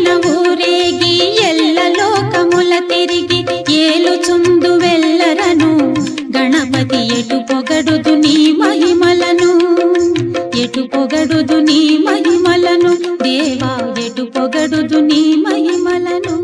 పైన ఊరేగి ఎల్ల లోకముల తిరిగి ఏలుచుందు వెల్లరను గణపతి ఎటు పొగడుదు నీ మహిమలను ఎటు పొగడుదు నీ మహిమలను దేవా ఎటు పొగడుదు నీ మహిమలను